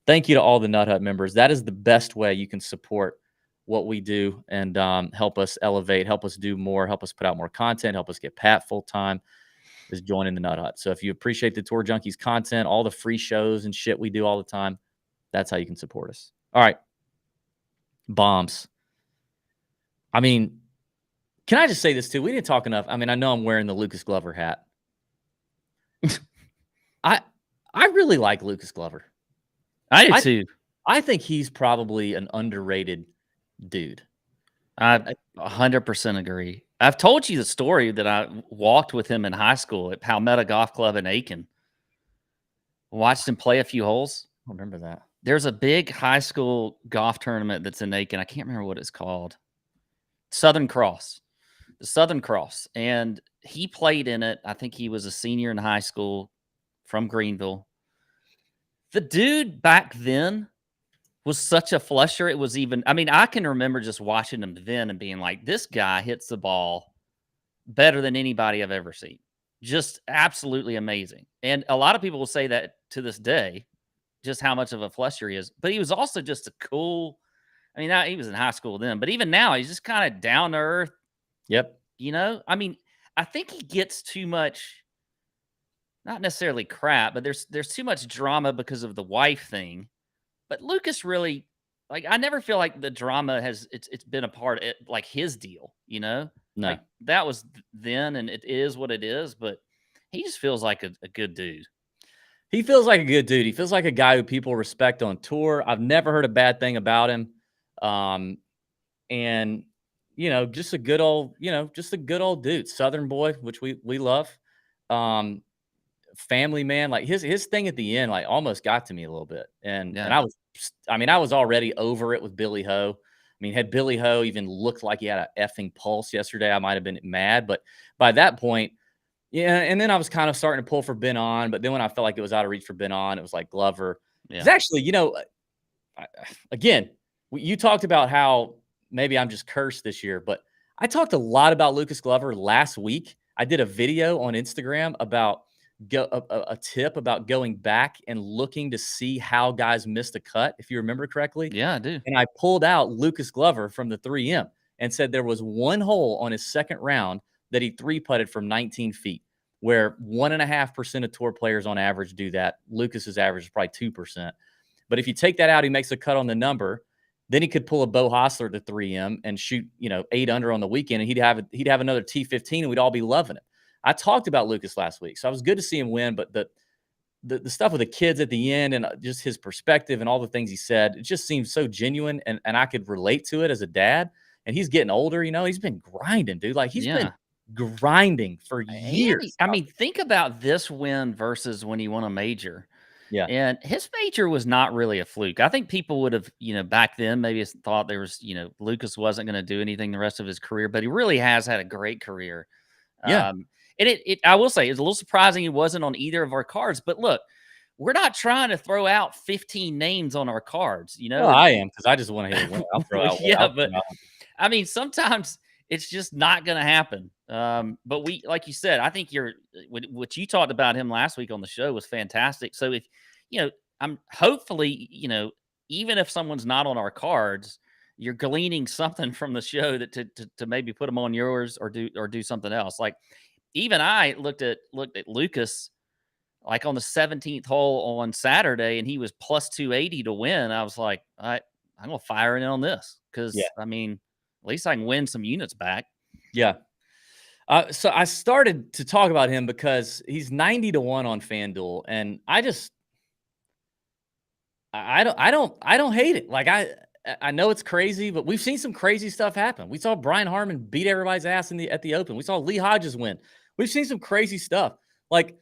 Thank you to all the Nut Hut members. That is the best way you can support what we do and help us elevate, help us do more, help us put out more content, help us get Pat full-time, is joining the Nut Hut. So if you appreciate the Tour Junkies content, all the free shows and shit we do all the time, that's how you can support us. All right. Bombs. I mean, can I just say this too? We didn't talk enough. I mean, I know I'm wearing the Lucas Glover hat. I really like Lucas Glover. I do too. I think he's probably an underrated dude. I 100% agree. I've told you the story that I walked with him in high school at Palmetto Golf Club in Aiken. Watched him play a few holes. I remember that. There's a big high school golf tournament that's in Aiken. I can't remember what it's called. Southern Cross. The Southern Cross. And he played in it. I think he was a senior in high school from Greenville. The dude back then was such a flusher. It was even, I mean, I can remember just watching him then and being like, this guy hits the ball better than anybody I've ever seen. Just absolutely amazing. And a lot of people will say that to this day, just how much of a flusher he is. But he was also just a cool, I mean, he was in high school then, but even now he's just kind of down to earth. Yep. You know, I mean, I think he gets too much, not necessarily crap, but there's too much drama because of the wife thing. But Lucas really, like, I never feel like the drama has it's been a part of it, like his deal, you know? No. Like that was then and it is what it is, but he just feels like a good dude. He feels like a good dude. He feels like a guy who people respect on tour. I've never heard a bad thing about him. And just a good old, dude. Southern boy, which we love. Family man, like his thing at the end, like almost got to me a little bit. And I was already over it with Billy Ho. I mean, had Billy Ho even looked like he had a effing pulse yesterday, I might have been mad. But by that point, yeah. And then I was kind of starting to pull for Ben On. But then when I felt like it was out of reach for Ben On, it was like Glover. It's actually, again, you talked about how maybe I'm just cursed this year, but I talked a lot about Lucas Glover last week. I did a video on Instagram about a tip about going back and looking to see how guys missed a cut, if you remember correctly. Yeah, I do. And I pulled out Lucas Glover from the 3M and said there was one hole on his second round that he 3-putted from 19 feet, where 1.5% of tour players on average do that. Lucas's average is probably 2%. But if you take that out, he makes a cut on the number. Then he could pull a Bo Hostler to 3M and shoot, 8 under on the weekend, and he'd have another T15, and we'd all be loving it. I talked about Lucas last week, so it was good to see him win. But the stuff with the kids at the end and just his perspective and all the things he said, it just seems so genuine, and I could relate to it as a dad. And he's getting older, he's been grinding, dude. Like he's been grinding for years. I mean, think about this win versus when he won a major. Yeah. And his major was not really a fluke. I think people would have, back then maybe thought there was, Lucas wasn't going to do anything the rest of his career, but he really has had a great career. Yeah. And I will say, it's a little surprising he wasn't on either of our cards. But look, we're not trying to throw out 15 names on our cards, Well, I am, because I just want to hit a win. I'll throw out one. But I mean, sometimes it's just not going to happen. But we, like you said, I think what you talked about him last week on the show was fantastic. So if, I'm hopefully, even if someone's not on our cards, you're gleaning something from the show that to maybe put them on yours or do something else. Like even I looked at Lucas like on the 17th hole on Saturday, and he was plus 280 to win. I was like, I'm gonna fire in on this Yeah. because I mean, at least I can win some units back. Yeah. So I started to talk about him because he's 90 to 1 on FanDuel, and I don't hate it. Like I know it's crazy, but we've seen some crazy stuff happen. We saw Brian Harmon beat everybody's ass at the Open. We saw Lee Hodges win. We've seen some crazy stuff. Like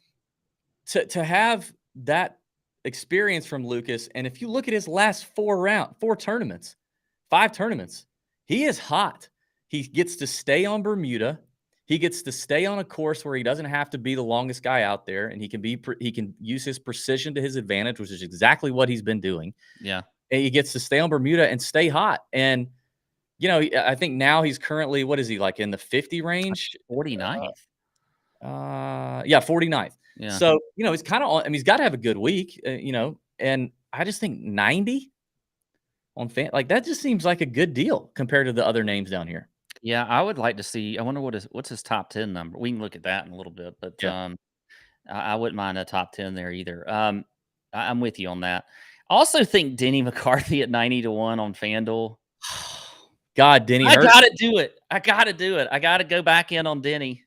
to have that experience from Lucas, and if you look at his last 5 tournaments, he is hot. He gets to stay on Bermuda. He gets to stay on a course where he doesn't have to be the longest guy out there, and he can use his precision to his advantage, which is exactly what he's been doing. Yeah. And he gets to stay on Bermuda and stay hot. And I think now he's currently, what is he, like in the 50 range? 49th. Yeah, 49th. Yeah. So, he's kind of on, I mean, he's got to have a good week, and I just think 90 on like that just seems like a good deal compared to the other names down here. Yeah, I would like to see. I wonder what's his top 10 number. We can look at that in a little bit, but Yeah. I wouldn't mind a top 10 there either. I'm with you on that. I also think Denny McCarthy at 90 to 1 on FanDuel. God, Denny I hurt. gotta do it. I gotta go back in on Denny.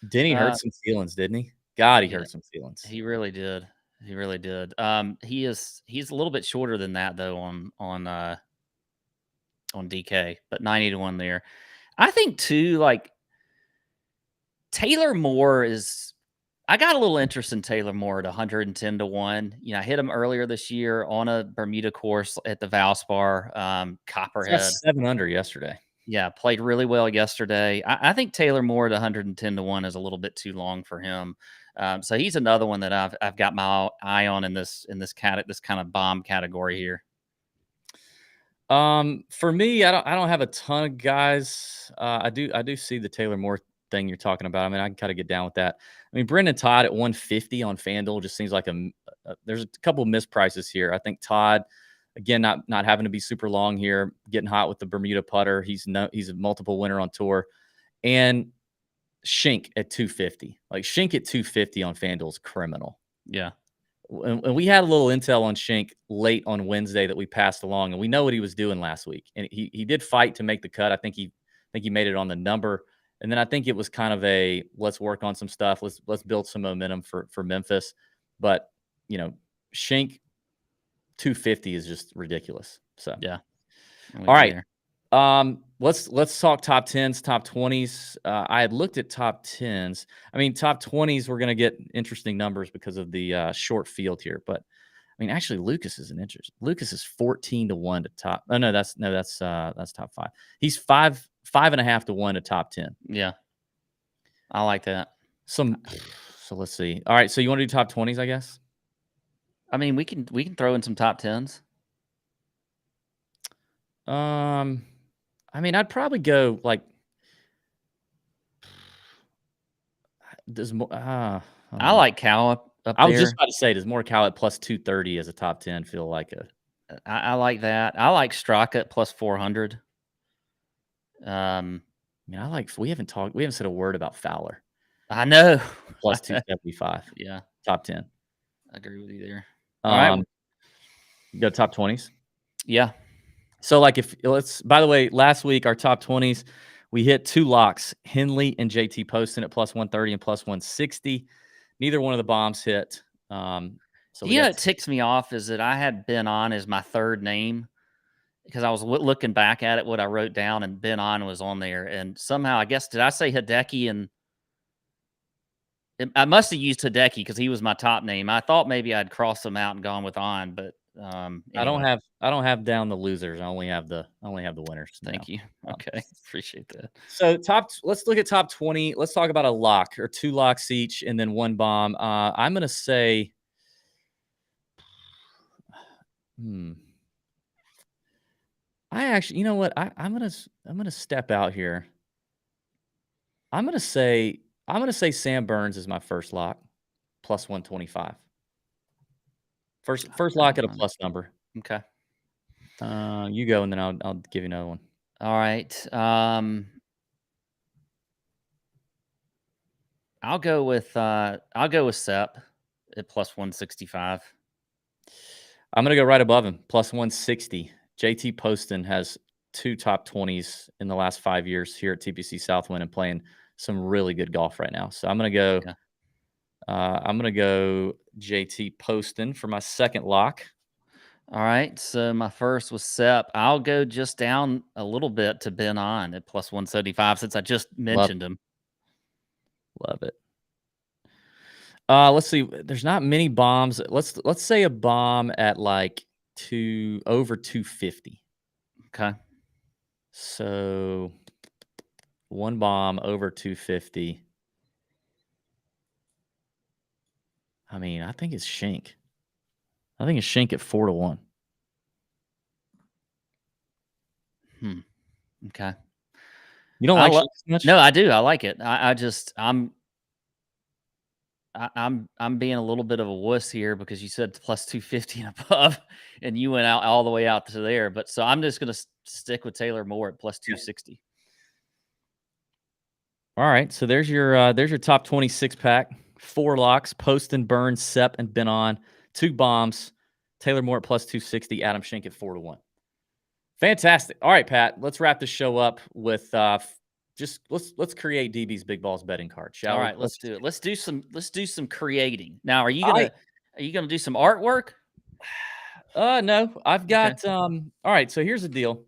Denny hurt some feelings, didn't he? God, he Yeah, hurt some feelings. he really did. He really did. He's a little bit shorter than that though on DK, but 90 to 1 there. I think too, like Taylor Moore I got a little interest in Taylor Moore at 110 to 1. I hit him earlier this year on a Bermuda course at the Valspar, Copperhead. 7 under yesterday. Yeah, played really well yesterday. I think Taylor Moore at 110 to 1 is a little bit too long for him. So he's another one that I've got my eye on in this kind of bomb category here. For me, I don't have a ton of guys. I do see the Taylor Moore thing you're talking about. I mean, I can kind of get down with that. I mean, Brendan Todd at 150 on FanDuel just seems like there's a couple of misprices here. I think Todd, again, not having to be super long here, getting hot with the Bermuda putter. He's a multiple winner on tour, and Schink at 250. Like Schink at 250 on FanDuel is criminal. Yeah. And we had a little intel on Schink late on Wednesday that we passed along, and we know what he was doing last week. And he did fight to make the cut. I think he made it on the number. And then I think it was kind of let's work on some stuff. Let's build some momentum for Memphis. But Schink 250 is just ridiculous. So yeah. All right. Let's talk top 10s, top 20s. I had looked at top 10s. I mean, top 20s, we're going to get interesting numbers because of the short field here. But I mean, actually, Lucas is an interest. Lucas is 14 to 1 to top. Oh no, that's top 5. He's 5.5 to 1 to top 10. Yeah, I like that. So let's see. All right, so you want to do top 20s, I guess. I mean, we can throw in some top 10s. I mean, I'd probably go like. I like Cal up there. I was just about to say, does Morikawa at plus 230 as a top 10 feel like a? I like that. I like Straka at plus 400. I mean, we haven't said a word about Fowler. I know. Plus 275. Yeah. Top 10. I agree with you there. All right. You got top 20s? Yeah. So by the way, last week, our top 20s, we hit 2 locks, Henley and JT Poston at plus 130 and plus 160. Neither one of the bombs hit. So it ticks me off is that I had Ben On as my third name because I was looking back at it, what I wrote down, and Ben On was on there. And somehow, I guess, did I say Hideki? And I must have used Hideki because he was my top name. I thought maybe I'd crossed him out and gone with On, but anyway. I don't have down the losers. I only have the winners. Thank you. Okay. Appreciate that. So let's look at top 20. Let's talk about a lock or 2 locks each and then 1 bomb. I'm going to say, I actually, you know what? I'm going to step out here. I'm going to say Sam Burns is my first lock, plus 125. First lock at a plus number. Okay. You go, and then I'll give you another one. All right. I'll go with Sep at plus 165. I'm gonna go right above him, plus 160. JT Poston has 2 top 20s in the last 5 years here at TPC Southwind and playing some really good golf right now. So I'm gonna go. Yeah. I'm gonna go JT Poston for my second lock. All right. So my first was Sep. I'll go just down a little bit to Ben On at plus 175 since I just mentioned him. Love it. Let's see. There's not many bombs. Let's say a bomb at like over 250. Okay. So one bomb over 250. I mean, I think it's Shink. I think it's Shink at 4-1. Okay. You don't like Shink as much? No, I do. I like it. I'm being a little bit of a wuss here because you said plus 250 and above, and you went out all the way out to there. But so I'm just going to stick with Taylor Moore at plus 260. All right. So there's your top 26 pack. 4 locks: Poston, Burns, Sep, and Ben On. 2 bombs. Taylor Moore at plus 260. Adam Shink at 4-1. Fantastic. All right, Pat. Let's wrap this show up with let's create DB's Big Balls betting card, shall we? All right, let's do it. Let's do some creating. Now, are you gonna do some artwork? No. I've got all right, so here's the deal.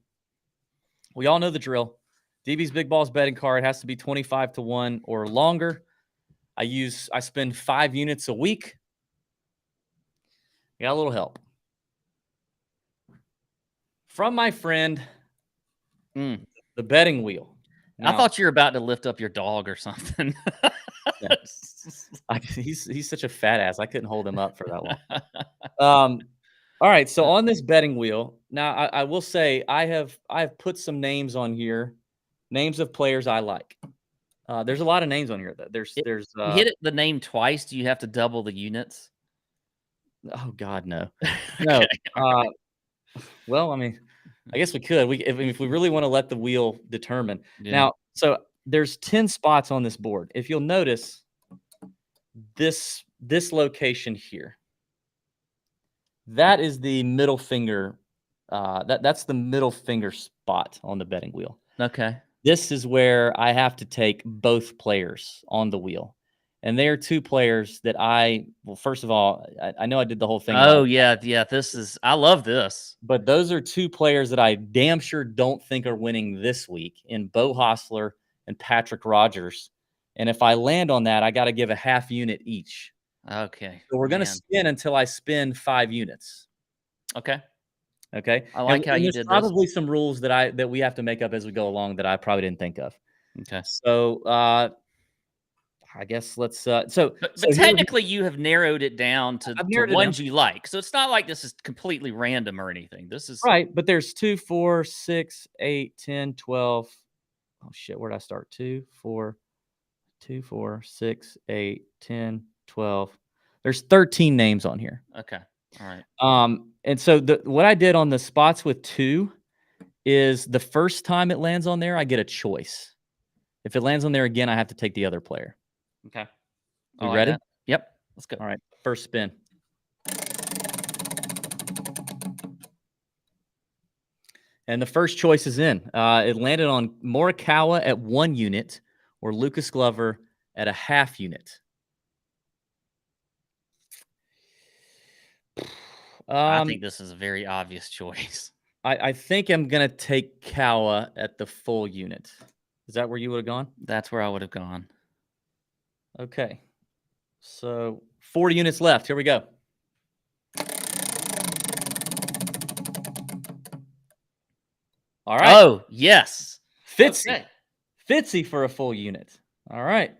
We all know the drill. DB's Big Balls betting card has to be 25-1 or longer. I spend 5 units a week. Got a little help from my friend, the betting wheel. Now, I thought you were about to lift up your dog or something. He's such a fat ass. I couldn't hold him up for that long. All right. So on this betting wheel, now I will say I have put some names on here, names of players I like. There's a lot of names on here. There's you hit the name twice. Do you have to double the units? Oh God, no, no. Right. Well, I mean, I guess we could. If we really want to let the wheel determine. Yeah. Now, so there's 10 spots on this board. If you'll notice, this location here, that is the middle finger. That's the middle finger spot on the betting wheel. Okay. This is where I have to take both players on the wheel. And they are 2 players that first of all, I know I did the whole thing. Oh, yeah. I love this. But those are 2 players that I damn sure don't think are winning this week in Bo Hostler and Patrick Rogers. And if I land on that, I got to give a half unit each. Okay. So we're going to spin until I spin 5 units. Okay. Okay. I like how you did this. There's probably some rules that we have to make up as we go along that I probably didn't think of. Okay. So I guess let's but technically you have narrowed it down to ones you like. So it's not like this is completely random or anything. This is right, but there's 2, 4, 6, 8, 10, 12. Oh shit, where'd I start? 2, 4, 6, 8, 10, 12. There's 13 names on here. Okay. All right. And so what I did on the spots with 2 is the first time it lands on there, I get a choice. If it lands on there again, I have to take the other player. Okay. You ready? That. Yep. Let's go. All right. First spin. And the first choice is in. It landed on Morikawa at 1 unit or Lucas Glover at a half unit. I think this is a very obvious choice. I think I'm going to take Kawa at the full unit. Is that where you would have gone? That's where I would have gone. Okay. So 4 units left. Here we go. All right. Oh, yes. Fitzy. Okay. Fitzy for a full unit. All right.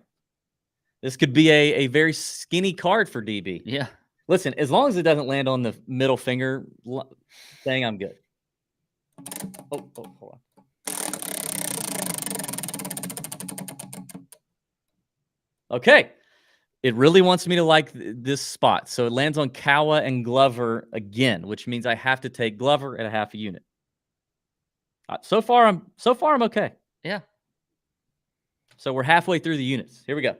This could be a very skinny card for DB. Yeah. Listen, as long as it doesn't land on the middle finger thing, I'm good. Oh, hold on. Okay. It really wants me to like this spot. So it lands on Kawa and Glover again, which means I have to take Glover at a half a unit. So far I'm okay. Yeah. So we're halfway through the units. Here we go.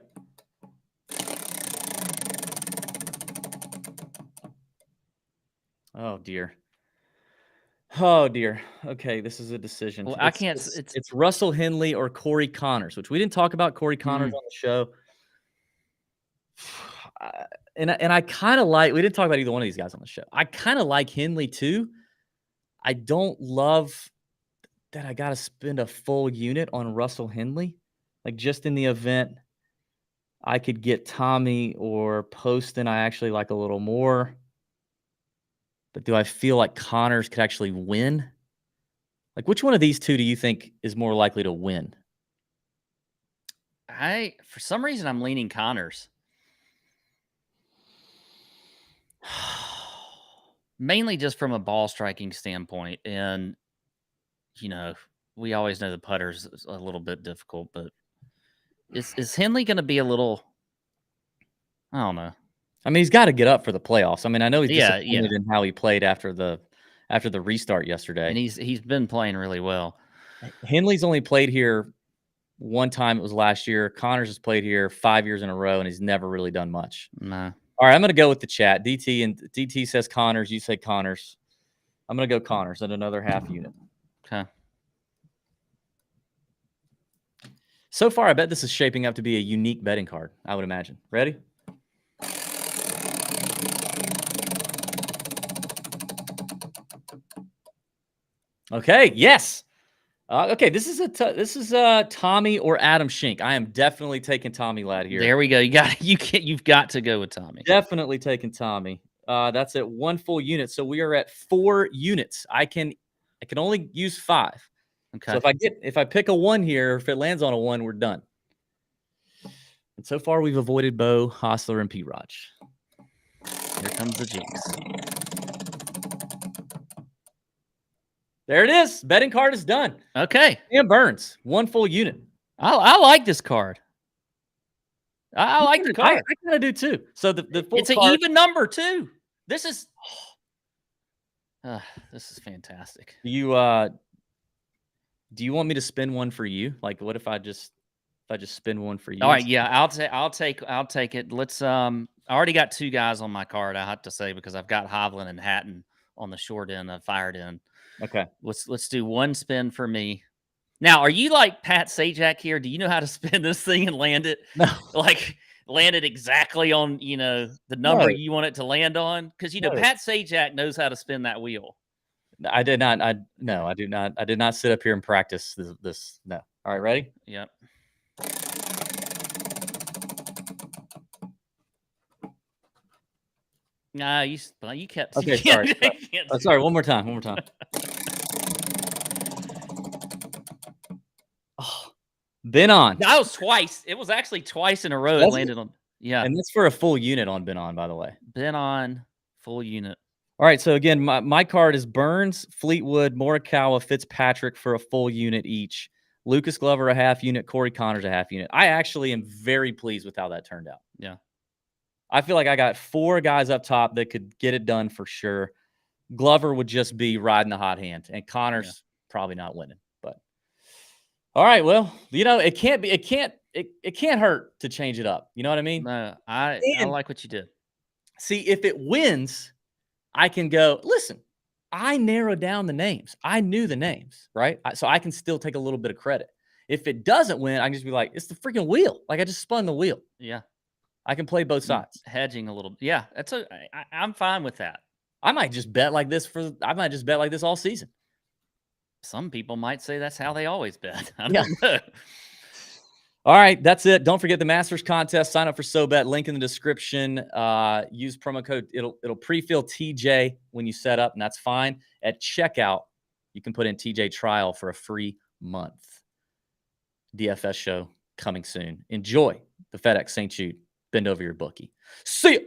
Oh dear. Oh dear. Okay, this is a decision. Well, I It's can't. it's Russell Henley or Corey Connors, which we didn't talk about Corey Connors on the show. And I kind of like. We didn't talk about either one of these guys on the show. I kind of like Henley too. I don't love that I got to spend a full unit on Russell Henley. Like just in the event I could get Tommy or Poston, I actually like a little more. But do I feel like Connors could actually win? Like, which one of these two do you think is more likely to win? For some reason, I'm leaning Connors. Mainly just from a ball striking standpoint. And, we always know the putter's a little bit difficult, but is Henley going to be a little, I don't know. I mean, he's got to get up for the playoffs. I mean, I know he's Yeah, disappointed in how he played after the restart yesterday. And he's been playing really well. Henley's only played here one time. It was last year. Connors has played here 5 years in a row, and he's never really done much. No. All right, I'm going to go with the chat. DT says Connors. You say Connors. I'm going to go Connors at another half unit. Okay. So far, I bet this is shaping up to be a unique betting card, I would imagine. Ready? Okay, yes. Okay, this is Tommy or Adam Schenk. I am definitely taking Tommy Ladd here. There we go. You've got to go with Tommy. Definitely taking Tommy. That's at 1 full unit. So we are at 4 units. I can only use 5. Okay. So if I pick a 1 here, if it lands on a 1, we're done. And so far we've avoided Bo, Hostler, and P. Raj. Here comes the jinx. There it is. Betting card is done. Okay. And Burns, 1 full unit. I like this card. I like the card. I kind of do too. So the full it's an card, even number too. This is fantastic. Do you want me to spin one for you? Like, what if I just spin one for you? All right, yeah, I'll take it. Let's I already got 2 guys on my card, I have to say, because I've got Hovland and Hatton on the short end. I've fired in. Okay. Let's do 1 spin for me. Now, are you like Pat Sajak here? Do you know how to spin this thing and land it? No. Like land it exactly on, the number you want it to land on? Because Pat Sajak knows how to spin that wheel. I did not. I do not. I did not sit up here and practice this. No. All right, ready? Yep. Nah, you kept. Okay, sorry. Sorry. One more time. Oh, been on. That was twice. It was actually twice in a row. It landed on. Yeah, and that's for a full unit on been on, by the way. Been on full unit. All right. So again, my card is Burns, Fleetwood, Morikawa, Fitzpatrick for a full unit each. Lucas Glover a half unit. Corey Connors a half unit. I actually am very pleased with how that turned out. Yeah. I feel like I got 4 guys up top that could get it done for sure. Glover would just be riding the hot hand, and Connors probably not winning. But all right, well, it can't hurt to change it up. You know what I mean? No, I like what you did. See, if it wins, I can go, listen, I narrowed down the names. I knew the names, right? So I can still take a little bit of credit. If it doesn't win, I can just be like, it's the freaking wheel. Like I just spun the wheel. Yeah. I can play both sides. Hedging a little. Yeah, I'm fine with that. I might just bet like this all season. Some people might say that's how they always bet. I don't know. All right, that's it. Don't forget the Masters contest. Sign up for SoBet. Link in the description. Use promo code. It'll pre-fill TJ when you set up, and that's fine. At checkout, you can put in TJ trial for a free month. DFS show coming soon. Enjoy the FedEx St Jude. Bend over your bookie. See ya.